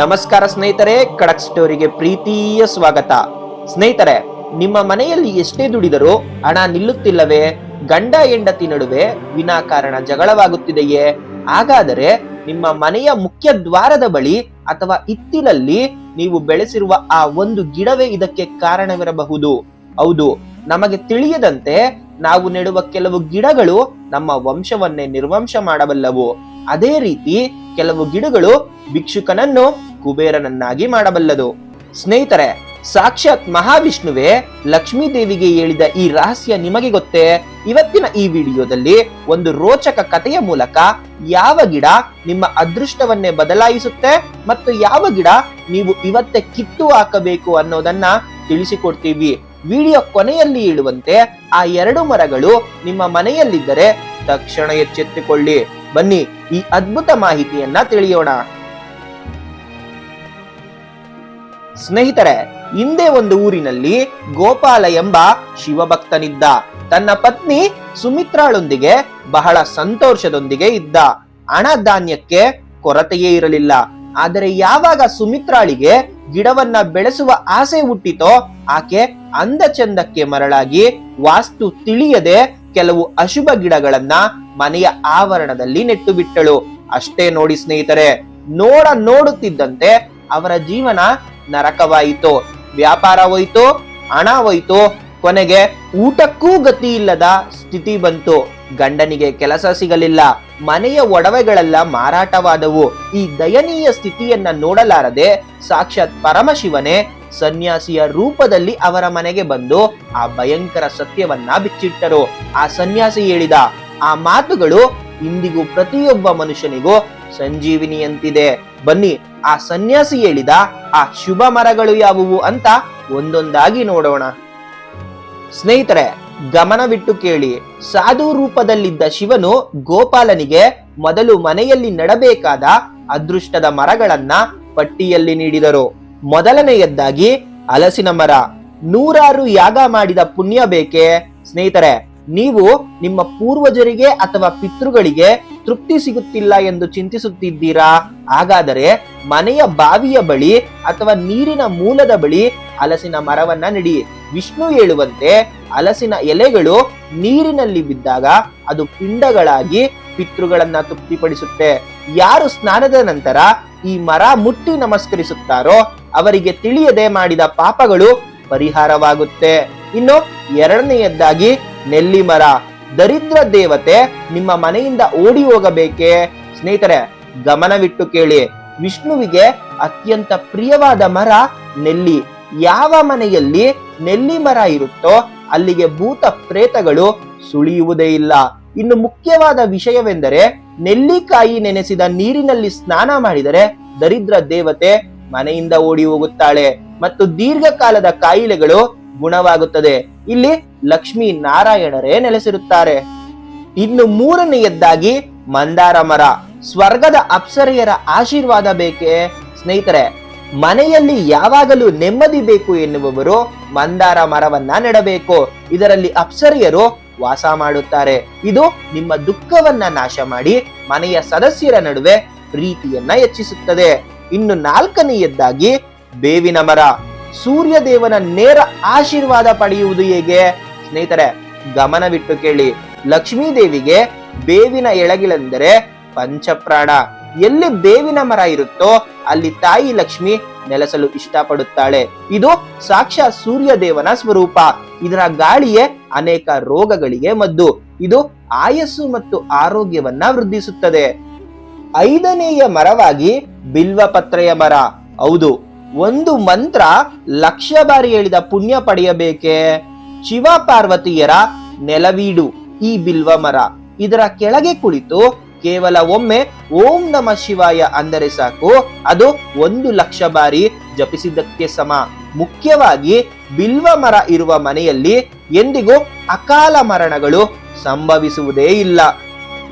ನಮಸ್ಕಾರ ಸ್ನೇಹಿತರೆ, ಖಡಕ್ ಸ್ಟೋರಿಗೆ ಪ್ರೀತಿಯ ಸ್ವಾಗತ. ಸ್ನೇಹಿತರೆ, ನಿಮ್ಮ ಮನೆಯಲ್ಲಿ ಎಷ್ಟೇ ದುಡಿದರೂ ಹಣ ನಿಲ್ಲುತ್ತಿಲ್ಲವೇ? ಗಂಡ ಹೆಂಡತಿ ನಡುವೆ ವಿನಾಕಾರಣ ಜಗಳವಾಗುತ್ತಿದೆಯೇ? ಹಾಗಾದರೆ ನಿಮ್ಮ ಮನೆಯ ಮುಖ್ಯ ದ್ವಾರದ ಬಳಿ ಅಥವಾ ಹಿತ್ತಿಲಲ್ಲಿ ನೀವು ಬೆಳೆಸಿರುವ ಆ ಒಂದು ಗಿಡವೇ ಇದಕ್ಕೆ ಕಾರಣವಿರಬಹುದು. ಹೌದು, ನಮಗೆ ತಿಳಿಯದಂತೆ ನಾವು ನೆಡುವ ಕೆಲವು ಗಿಡಗಳು ನಮ್ಮ ವಂಶವನ್ನೇ ನಿರ್ವಂಶ ಮಾಡಬಲ್ಲವು. ಅದೇ ರೀತಿ ಕೆಲವು ಗಿಡಗಳು ಭಿಕ್ಷುಕನನ್ನು ಕುಬೇರನನ್ನಾಗಿ ಮಾಡಬಲ್ಲದು. ಸ್ನೇಹಿತರೆ, ಸಾಕ್ಷಾತ್ ಮಹಾವಿಷ್ಣುವೇ ಲಕ್ಷ್ಮೀ ದೇವಿಗೆ ಹೇಳಿದ ಈ ರಹಸ್ಯ ನಿಮಗೆ ಗೊತ್ತೇ? ಇವತ್ತಿನ ಈ ವಿಡಿಯೋದಲ್ಲಿ ಒಂದು ರೋಚಕ ಕಥೆಯ ಮೂಲಕ ಯಾವ ಗಿಡ ನಿಮ್ಮ ಅದೃಷ್ಟವನ್ನೇ ಬದಲಾಯಿಸುತ್ತೆ ಮತ್ತು ಯಾವ ಗಿಡ ನೀವು ಇವತ್ತೇ ಕಿತ್ತು ಹಾಕಬೇಕು ಅನ್ನೋದನ್ನ ತಿಳಿಸಿಕೊಡ್ತೀವಿ. ವಿಡಿಯೋ ಕೊನೆಯಲ್ಲಿ ಹೇಳುವಂತೆ ಆ ಎರಡು ಮರಗಳು ನಿಮ್ಮ ಮನೆಯಲ್ಲಿದ್ದರೆ ತಕ್ಷಣ ಎಚ್ಚೆತ್ತುಕೊಳ್ಳಿ. ಬನ್ನಿ ಈ ಅದ್ಭುತ ಮಾಹಿತಿಯನ್ನ ತಿಳಿಯೋಣ. ಸ್ನೇಹಿತರೆ, ಹಿಂದೆ ಒಂದು ಊರಿನಲ್ಲಿ ಗೋಪಾಲ ಎಂಬ ಶಿವಭಕ್ತನಿದ್ದ. ತನ್ನ ಪತ್ನಿ ಸುಮಿತ್ರಾಳೊಂದಿಗೆ ಬಹಳ ಸಂತೋಷದೊಂದಿಗೆ ಇದ್ದ. ಹಣ ಧಾನ್ಯಕ್ಕೆ ಕೊರತೆಯೇ ಇರಲಿಲ್ಲ. ಆದರೆ ಯಾವಾಗ ಸುಮಿತ್ರಾಳಿಗೆ ಗಿಡವನ್ನ ಬೆಳೆಸುವ ಆಸೆ ಹುಟ್ಟಿತೋ ಆಕೆ ಅಂದ ಚಂದಕ್ಕೆ ಮರಳಾಗಿ ವಾಸ್ತು ತಿಳಿಯದೆ ಕೆಲವು ಅಶುಭ ಗಿಡಗಳನ್ನ ಮನೆಯ ಆವರಣದಲ್ಲಿ ನೆಟ್ಟು ಬಿಟ್ಟಳು. ಅಷ್ಟೇ ನೋಡಿ ಸ್ನೇಹಿತರೆ, ನೋಡುತ್ತಿದ್ದಂತೆ ಅವರ ಜೀವನ ನರಕವಾಯಿತು. ವ್ಯಾಪಾರ ಹೋಯ್ತು, ಹಣ ಹೋಯ್ತು, ಕೊನೆಗೆ ಊಟಕ್ಕೂ ಗತಿ ಇಲ್ಲದ ಸ್ಥಿತಿ ಬಂತು. ಗಂಡನಿಗೆ ಕೆಲಸ ಸಿಗಲಿಲ್ಲ, ಮನೆಯ ಒಡವೆಗಳೆಲ್ಲ ಮಾರಾಟವಾದವು. ಈ ದಯನೀಯ ಸ್ಥಿತಿಯನ್ನ ನೋಡಲಾರದೆ ಸಾಕ್ಷಾತ್ ಪರಮಶಿವನೇ ಸನ್ಯಾಸಿಯ ರೂಪದಲ್ಲಿ ಅವರ ಮನೆಗೆ ಬಂದು ಆ ಭಯಂಕರ ಸತ್ಯವನ್ನ ಬಿಚ್ಚಿಟ್ಟರು. ಆ ಸನ್ಯಾಸಿ ಹೇಳಿದ ಆ ಮಾತುಗಳು ಇಂದಿಗೂ ಪ್ರತಿಯೊಬ್ಬ ಮನುಷ್ಯನಿಗೂ ಸಂಜೀವಿನಿಯಂತಿದೆ. ಬನ್ನಿ ಆ ಸನ್ಯಾಸಿ ಹೇಳಿದ ಆ ಶುಭ ಮರಗಳು ಯಾವುವು ಅಂತ ಒಂದೊಂದಾಗಿ ನೋಡೋಣ. ಸ್ನೇಹಿತರೆ, ಗಮನವಿಟ್ಟು ಕೇಳಿ. ಸಾಧು ರೂಪದಲ್ಲಿದ್ದ ಶಿವನು ಗೋಪಾಲನಿಗೆ ಮೊದಲು ಮನೆಯಲ್ಲಿ ನೆಡಬೇಕಾದ ಅದೃಷ್ಟದ ಮರಗಳನ್ನ ಪಟ್ಟಿಯಲ್ಲಿ ನೀಡಿದರು. ಮೊದಲನೆಯದ್ದಾಗಿ ಹಲಸಿನ ಮರ. 100 ಯಾಗ ಮಾಡಿದ ಪುಣ್ಯ ಬೇಕೇ? ಸ್ನೇಹಿತರೆ, ನೀವು ನಿಮ್ಮ ಪೂರ್ವಜರಿಗೆ ಅಥವಾ ಪಿತೃಗಳಿಗೆ ತೃಪ್ತಿ ಸಿಗುತ್ತಿಲ್ಲ ಎಂದು ಚಿಂತಿಸುತ್ತಿದ್ದೀರಾ? ಹಾಗಾದರೆ ಮನೆಯ ಬಾವಿಯ ಬಳಿ ಅಥವಾ ನೀರಿನ ಮೂಲದ ಬಳಿ ಹಲಸಿನ ಮರವನ್ನ ನೆಡಿ. ವಿಷ್ಣು ಹೇಳುವಂತೆ ಹಲಸಿನ ಎಲೆಗಳು ನೀರಿನಲ್ಲಿ ಬಿದ್ದಾಗ ಅದು ಪಿಂಡಗಳಾಗಿ ಪಿತೃಗಳನ್ನ ತೃಪ್ತಿಪಡಿಸುತ್ತೆ. ಯಾರು ಸ್ನಾನದ ನಂತರ ಈ ಮರ ಮುಟ್ಟಿ ನಮಸ್ಕರಿಸುತ್ತಾರೋ ಅವರಿಗೆ ತಿಳಿಯದೆ ಮಾಡಿದ ಪಾಪಗಳು ಪರಿಹಾರವಾಗುತ್ತೆ. ಇನ್ನು ಎರಡನೆಯದ್ದಾಗಿ ನೆಲ್ಲಿ ಮರ. ದರಿದ್ರ ದೇವತೆ ನಿಮ್ಮ ಮನೆಯಿಂದ ಓಡಿ ಹೋಗಬೇಕೇ? ಸ್ನೇಹಿತರೆ, ಗಮನವಿಟ್ಟು ಕೇಳಿ. ವಿಷ್ಣುವಿಗೆ ಅತ್ಯಂತ ಪ್ರಿಯವಾದ ಮರ ನೆಲ್ಲಿ. ಯಾವ ಮನೆಯಲ್ಲಿ ನೆಲ್ಲಿ ಮರ ಇರುತ್ತೋ ಅಲ್ಲಿಗೆ ಭೂತ ಪ್ರೇತಗಳು ಸುಳಿಯುವುದೇ ಇಲ್ಲ. ಇನ್ನು ಮುಖ್ಯವಾದ ವಿಷಯವೆಂದರೆ ನೆಲ್ಲಿಕಾಯಿ ನೆನೆಸಿದ ನೀರಿನಲ್ಲಿ ಸ್ನಾನ ಮಾಡಿದರೆ ದರಿದ್ರ ದೇವತೆ ಮನೆಯಿಂದ ಓಡಿ ಹೋಗುತ್ತಾಳೆ ಮತ್ತು ದೀರ್ಘಕಾಲದ ಕಾಯಿಲೆಗಳು ಗುಣವಾಗುತ್ತದೆ. ಇಲ್ಲಿ ಲಕ್ಷ್ಮೀ ನಾರಾಯಣರೇ ನೆಲೆಸಿರುತ್ತಾರೆ. ಇನ್ನು ಮೂರನೆಯದ್ದಾಗಿ ಮಂದಾರ ಮರ. ಸ್ವರ್ಗದ ಅಪ್ಸರೆಯರ ಆಶೀರ್ವಾದ ಬೇಕೇ? ಸ್ನೇಹಿತರೆ, ಮನೆಯಲ್ಲಿ ಯಾವಾಗಲೂ ನೆಮ್ಮದಿ ಬೇಕು ಎನ್ನುವವರು ಮಂದಾರ ಮರವನ್ನ ನೆಡಬೇಕು. ಇದರಲ್ಲಿ ಅಪ್ಸರೆಯರು ವಾಸ ಮಾಡುತ್ತಾರೆ. ಇದು ನಿಮ್ಮ ದುಃಖವನ್ನ ನಾಶ ಮಾಡಿ ಮನೆಯ ಸದಸ್ಯರ ನಡುವೆ ಪ್ರೀತಿಯನ್ನ ಹೆಚ್ಚಿಸುತ್ತದೆ. ಇನ್ನು ನಾಲ್ಕನೆಯದ್ದಾಗಿ ಬೇವಿನ ಮರ. ಸೂರ್ಯ ದೇವನ ನೇರ ಆಶೀರ್ವಾದ ಪಡೆಯುವುದು ಹೇಗೆ? ಸ್ನೇಹಿತರೆ, ಗಮನವಿಟ್ಟು ಕೇಳಿ. ಲಕ್ಷ್ಮೀ ದೇವಿಗೆ ಬೇವಿನ ಎಳಗಿಳೆಂದರೆ ಪಂಚಪ್ರಾಣ. ಎಲ್ಲಿ ಬೇವಿನ ಮರ ಇರುತ್ತೋ ಅಲ್ಲಿ ತಾಯಿ ಲಕ್ಷ್ಮಿ ನೆಲೆಸಲು ಇಷ್ಟಪಡುತ್ತಾಳೆ. ಇದು ಸಾಕ್ಷಾತ್ ಸೂರ್ಯ ದೇವನ ಸ್ವರೂಪ. ಇದರ ಗಾಳಿಯೇ ಅನೇಕ ರೋಗಗಳಿಗೆ ಮದ್ದು. ಇದು ಆಯಸ್ಸು ಮತ್ತು ಆರೋಗ್ಯವನ್ನ ವೃದ್ಧಿಸುತ್ತದೆ. ಐದನೆಯ ಮರವಾಗಿ ಬಿಲ್ವಪತ್ರೆಯ ಮರ. ಹೌದು, ಒಂದು ಮಂತ್ರ 1,00,000 ಬಾರಿ ಹೇಳಿದ ಪುಣ್ಯ ಪಡೆಯಬೇಕೇ? ಶಿವ ಪಾರ್ವತಿಯರ ನೆಲವೀಡು ಈ ಬಿಲ್ವ ಮರ. ಇದರ ಕೆಳಗೆ ಕುಳಿತು ಕೇವಲ ಒಮ್ಮೆ ಓಂ ನಮಃ ಶಿವಾಯ ಅಂದರೆ ಸಾಕು, ಅದು 1,00,000 ಬಾರಿ ಜಪಿಸಿದ್ದಕ್ಕೆ ಸಮ. ಮುಖ್ಯವಾಗಿ ಬಿಲ್ವ ಮರ ಇರುವ ಮನೆಯಲ್ಲಿ ಎಂದಿಗೂ ಅಕಾಲ ಮರಣಗಳು ಸಂಭವಿಸುವುದೇ ಇಲ್ಲ.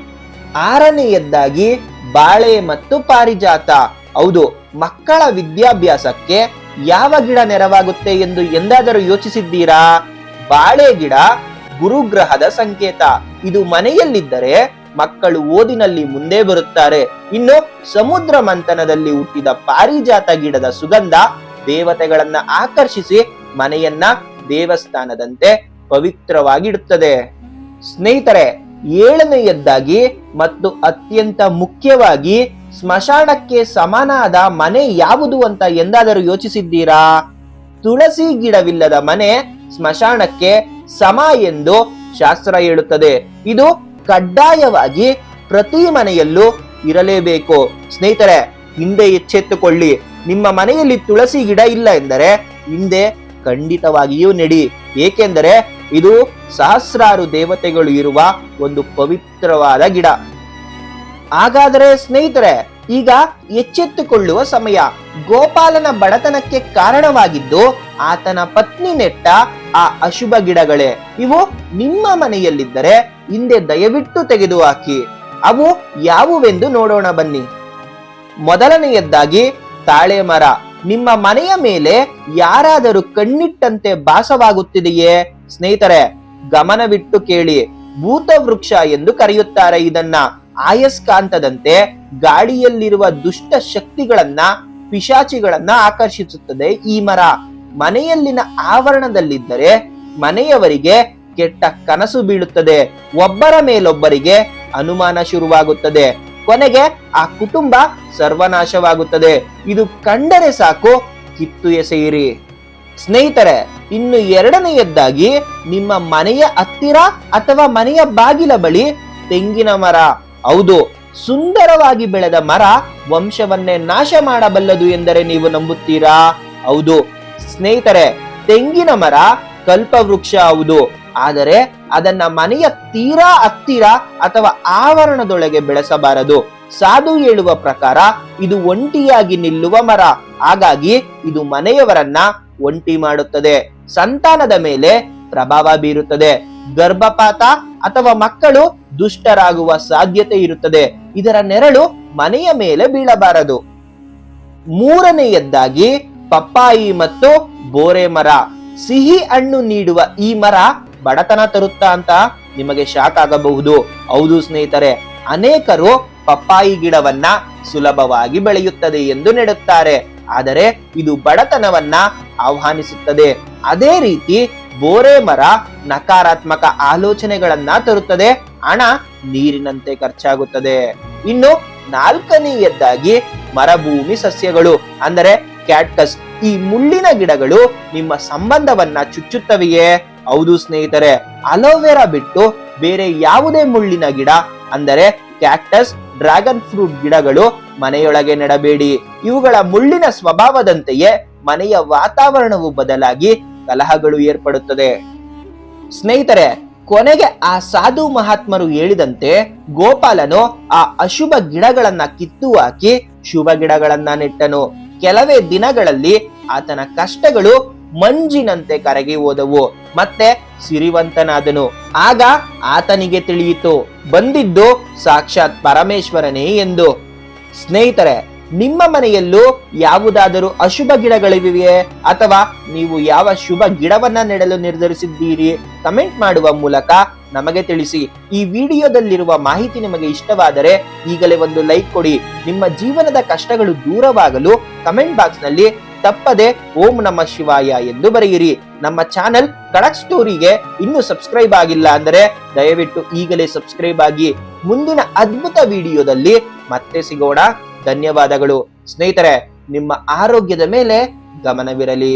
ಆರನೆಯದ್ದಾಗಿ ಬಾಳೆ ಮತ್ತು ಪಾರಿಜಾತ. ಹೌದು, ಮಕ್ಕಳ ವಿದ್ಯಾಭ್ಯಾಸಕ್ಕೆ ಯಾವ ಗಿಡ ನೆರವಾಗುತ್ತೆ ಎಂದು ಎಂದಾದರೂ ಯೋಚಿಸಿದ್ದೀರಾ? ಬಾಳೆ ಗಿಡ ಗುರುಗ್ರಹದ ಸಂಕೇತ. ಇದು ಮನೆಯಲ್ಲಿದ್ದರೆ ಮಕ್ಕಳು ಓದಿನಲ್ಲಿ ಮುಂದೆ ಬರುತ್ತಾರೆ. ಇನ್ನು ಸಮುದ್ರ ಮಂಥನದಲ್ಲಿ ಹುಟ್ಟಿದ ಪಾರಿಜಾತ ಗಿಡದ ಸುಗಂಧ ದೇವತೆಗಳನ್ನ ಆಕರ್ಷಿಸಿ ಮನೆಯನ್ನ ದೇವಸ್ಥಾನದಂತೆ ಪವಿತ್ರವಾಗಿಡುತ್ತದೆ. ಸ್ನೇಹಿತರೆ, ಏಳನೆಯದ್ದಾಗಿ ಮತ್ತು ಅತ್ಯಂತ ಮುಖ್ಯವಾಗಿ ಸ್ಮಶಾನಕ್ಕೆ ಸಮನಾದ ಮನೆ ಯಾವುದು ಅಂತ ಎಂದಾದರೂ ಯೋಚಿಸಿದ್ದೀರಾ? ತುಳಸಿ ಗಿಡವಿಲ್ಲದ ಮನೆ ಸ್ಮಶಾನಕ್ಕೆ ಸಮ ಎಂದು ಶಾಸ್ತ್ರ ಹೇಳುತ್ತದೆ. ಇದು ಕಡ್ಡಾಯವಾಗಿ ಪ್ರತಿ ಮನೆಯಲ್ಲೂ ಇರಲೇಬೇಕು. ಸ್ನೇಹಿತರೆ, ಹಿಂದೆ ಎಚ್ಚೆತ್ತುಕೊಳ್ಳಿ. ನಿಮ್ಮ ಮನೆಯಲ್ಲಿ ತುಳಸಿ ಗಿಡ ಇಲ್ಲ ಎಂದರೆ ಹಿಂದೆ ಖಂಡಿತವಾಗಿಯೂ ನೆಡಿ. ಏಕೆಂದರೆ ಇದು ಸಹಸ್ರಾರು ದೇವತೆಗಳು ಇರುವ ಒಂದು ಪವಿತ್ರವಾದ ಗಿಡ. ಹಾಗಾದರೆ ಸ್ನೇಹಿತರೆ, ಈಗ ಎಚ್ಚೆತ್ತುಕೊಳ್ಳುವ ಸಮಯ. ಗೋಪಾಲನ ಬಡತನಕ್ಕೆ ಕಾರಣವಾಗಿದ್ದು ಆತನ ಪತ್ನಿ ನೆಟ್ಟ ಆ ಅಶುಭ ಗಿಡಗಳೇ. ಇವು ನಿಮ್ಮ ಮನೆಯಲ್ಲಿದ್ದರೆ ಹಿಂದೆ ದಯವಿಟ್ಟು ತೆಗೆದುಹಾಕಿ. ಅವು ಯಾವುವೆಂದು ನೋಡೋಣ ಬನ್ನಿ. ಮೊದಲನೆಯದ್ದಾಗಿ ತಾಳೆ ಮರ. ನಿಮ್ಮ ಮನೆಯ ಮೇಲೆ ಯಾರಾದರೂ ಕಣ್ಣಿಟ್ಟಂತೆ ಭಾಸವಾಗುತ್ತಿದೆಯೇ? ಸ್ನೇಹಿತರೆ, ಗಮನವಿಟ್ಟು ಕೇಳಿ. ಭೂತ ವೃಕ್ಷ ಎಂದು ಕರೆಯುತ್ತಾರೆ ಇದನ್ನ. ಆಯಸ್ಕಾಂತದಂತೆ ಗಾಳಿಯಲ್ಲಿರುವ ದುಷ್ಟ ಶಕ್ತಿಗಳನ್ನ, ಪಿಶಾಚಿಗಳನ್ನ ಆಕರ್ಷಿಸುತ್ತದೆ ಈ ಮರ. ಮನೆಯಲ್ಲಿನ ಆವರಣದಲ್ಲಿದ್ದರೆ ಮನೆಯವರಿಗೆ ಕೆಟ್ಟ ಕನಸು ಬೀಳುತ್ತದೆ. ಒಬ್ಬರ ಮೇಲೊಬ್ಬರಿಗೆ ಅನುಮಾನ ಶುರುವಾಗುತ್ತದೆ. ಕೊನೆಗೆ ಆ ಕುಟುಂಬ ಸರ್ವನಾಶವಾಗುತ್ತದೆ. ಇದು ಕಂಡರೆ ಸಾಕು, ಕಿತ್ತು ಎಸೆಯಿರಿ. ಸ್ನೇಹಿತರೆ, ಇನ್ನು ಎರಡನೆಯದ್ದಾಗಿ ನಿಮ್ಮ ಮನೆಯ ಹತ್ತಿರ ಅಥವಾ ಮನೆಯ ಬಾಗಿಲ ಬಳಿ ತೆಂಗಿನ ಮರ. ಹೌದು, ಸುಂದರವಾಗಿ ಬೆಳೆದ ಮರ ವಂಶವನ್ನೇ ನಾಶ ಮಾಡಬಲ್ಲದು ಎಂದರೆ ನೀವು ನಂಬುತ್ತೀರಾ? ಹೌದು ಸ್ನೇಹಿತರೆ, ತೆಂಗಿನ ಮರ ಕಲ್ಪವೃಕ್ಷ ಹೌದು. ಆದರೆ ಅದನ್ನ ಮನೆಯ ತೀರಾ ಹತ್ತಿರ ಅಥವಾ ಆವರಣದೊಳಗೆ ಬೆಳೆಸಬಾರದು. ಸಾಧು ಹೇಳುವ ಪ್ರಕಾರ ಇದು ಒಂಟಿಯಾಗಿ ನಿಲ್ಲುವ ಮರ. ಹಾಗಾಗಿ ಇದು ಮನೆಯವರನ್ನ ಒಂಟಿ ಮಾಡುತ್ತದೆ. ಸಂತಾನದ ಮೇಲೆ ಪ್ರಭಾವ ಬೀರುತ್ತದೆ. ಗರ್ಭಪಾತ ಅಥವಾ ಮಕ್ಕಳು ದುಷ್ಟರಾಗುವ ಸಾಧ್ಯತೆ ಇರುತ್ತದೆ. ಇದರ ನೆರಳು ಮನೆಯ ಮೇಲೆ ಬೀಳಬಾರದು. ಮೂರನೆಯದ್ದಾಗಿ ಪಪ್ಪಾಯಿ ಮತ್ತು ಬೋರೆ ಮರ. ಸಿಹಿ ಹಣ್ಣು ನೀಡುವ ಈ ಮರ ಬಡತನ ತರುತ್ತಾ ಅಂತ ನಿಮಗೆ ಶಾಕ್ ಆಗಬಹುದು. ಹೌದು ಸ್ನೇಹಿತರೆ, ಅನೇಕರು ಪಪ್ಪಾಯಿ ಗಿಡವನ್ನ ಸುಲಭವಾಗಿ ಬೆಳೆಯುತ್ತದೆ ಎಂದು ನೆಡುತ್ತಾರೆ. ಆದರೆ ಇದು ಬಡತನವನ್ನ ಆಹ್ವಾನಿಸುತ್ತದೆ. ಅದೇ ರೀತಿ ಬೋರೆ ಮರ ನಕಾರಾತ್ಮಕ ಆಲೋಚನೆಗಳನ್ನ ತರುತ್ತದೆ. ಹಣ ನೀರಿನಂತೆ ಖರ್ಚಾಗುತ್ತದೆ. ಇನ್ನು ನಾಲ್ಕನೆಯದ್ದಾಗಿ ಮರಭೂಮಿ ಸಸ್ಯಗಳು ಅಂದರೆ ಕ್ಯಾಕ್ಟಸ್. ಈ ಮುಳ್ಳಿನ ಗಿಡಗಳು ನಿಮ್ಮ ಸಂಬಂಧವನ್ನ ಚುಚ್ಚುತ್ತವೆಯೇ? ಹೌದು ಸ್ನೇಹಿತರೆ, ಅಲೋವೆರಾ ಬಿಟ್ಟು ಬೇರೆ ಯಾವುದೇ ಮುಳ್ಳಿನ ಗಿಡ ಅಂದರೆ ಕ್ಯಾಕ್ಟಸ್, ಡ್ರ್ಯಾಗನ್ ಫ್ರೂಟ್ ಗಿಡಗಳು ಮನೆಯೊಳಗೆ ನೆಡಬೇಡಿ. ಇವುಗಳ ಮುಳ್ಳಿನ ಸ್ವಭಾವದಂತೆಯೇ ಮನೆಯ ವಾತಾವರಣವು ಬದಲಾಗಿ ಕಲಹಗಳು ಏರ್ಪಡುತ್ತದೆ. ಸ್ನೇಹಿತರೆ, ಕೊನೆಗೆ ಆ ಸಾಧು ಮಹಾತ್ಮರು ಹೇಳಿದಂತೆ ಗೋಪಾಲನು ಆ ಅಶುಭ ಗಿಡಗಳನ್ನ ಕಿತ್ತು ಹಾಕಿ ಶುಭ ಗಿಡಗಳನ್ನ ನೆಟ್ಟನು. ಕೆಲವೇ ದಿನಗಳಲ್ಲಿ ಆತನ ಕಷ್ಟಗಳು ಮಂಜಿನಂತೆ ಕರಗಿ ಹೋದವು. ಮತ್ತೆ ಸಿರಿವಂತನಾದನು. ಆಗ ಆತನಿಗೆ ತಿಳಿಯಿತು, ಬಂದಿದ್ದು ಸಾಕ್ಷಾತ್ ಪರಮೇಶ್ವರನೇ ಎಂದು. ಸ್ನೇಹಿತರೆ, ನಿಮ್ಮ ಮನೆಯಲ್ಲೂ ಯಾವುದಾದರೂ ಅಶುಭ ಗಿಡಗಳಿವೆಯೇ? ಅಥವಾ ನೀವು ಯಾವ ಶುಭ ಗಿಡವನ್ನ ನೆಡಲು ನಿರ್ಧರಿಸಿದ್ದೀರಿ? ಕಮೆಂಟ್ ಮಾಡುವ ಮೂಲಕ ನಮಗೆ ತಿಳಿಸಿ. ಈ ವಿಡಿಯೋದಲ್ಲಿರುವ ಮಾಹಿತಿ ನಿಮಗೆ ಇಷ್ಟವಾದರೆ ಈಗಲೇ ಒಂದು ಲೈಕ್ ಕೊಡಿ. ನಿಮ್ಮ ಜೀವನದ ಕಷ್ಟಗಳು ದೂರವಾಗಲು ಕಮೆಂಟ್ ಬಾಕ್ಸ್ ನಲ್ಲಿ ತಪ್ಪದೆ ಓಂ ನಮಃ ಶಿವಾಯ ಎಂದು ಬರೆಯಿರಿ. ನಮ್ಮ ಚಾನೆಲ್ ಖಡಕ್ ಸ್ಟೋರಿಗೆ ಇನ್ನೂ ಸಬ್ಸ್ಕ್ರೈಬ್ ಆಗಿಲ್ಲ ಅಂದರೆ ದಯವಿಟ್ಟು ಈಗಲೇ ಸಬ್ಸ್ಕ್ರೈಬ್ ಆಗಿ. ಮುಂದಿನ ಅದ್ಭುತ ವಿಡಿಯೋದಲ್ಲಿ ಮತ್ತೆ ಸಿಗೋಣ. ಧನ್ಯವಾದಗಳು ಸ್ನೇಹಿತರೆ. ನಿಮ್ಮ ಆರೋಗ್ಯದ ಮೇಲೆ ಗಮನವಿರಲಿ.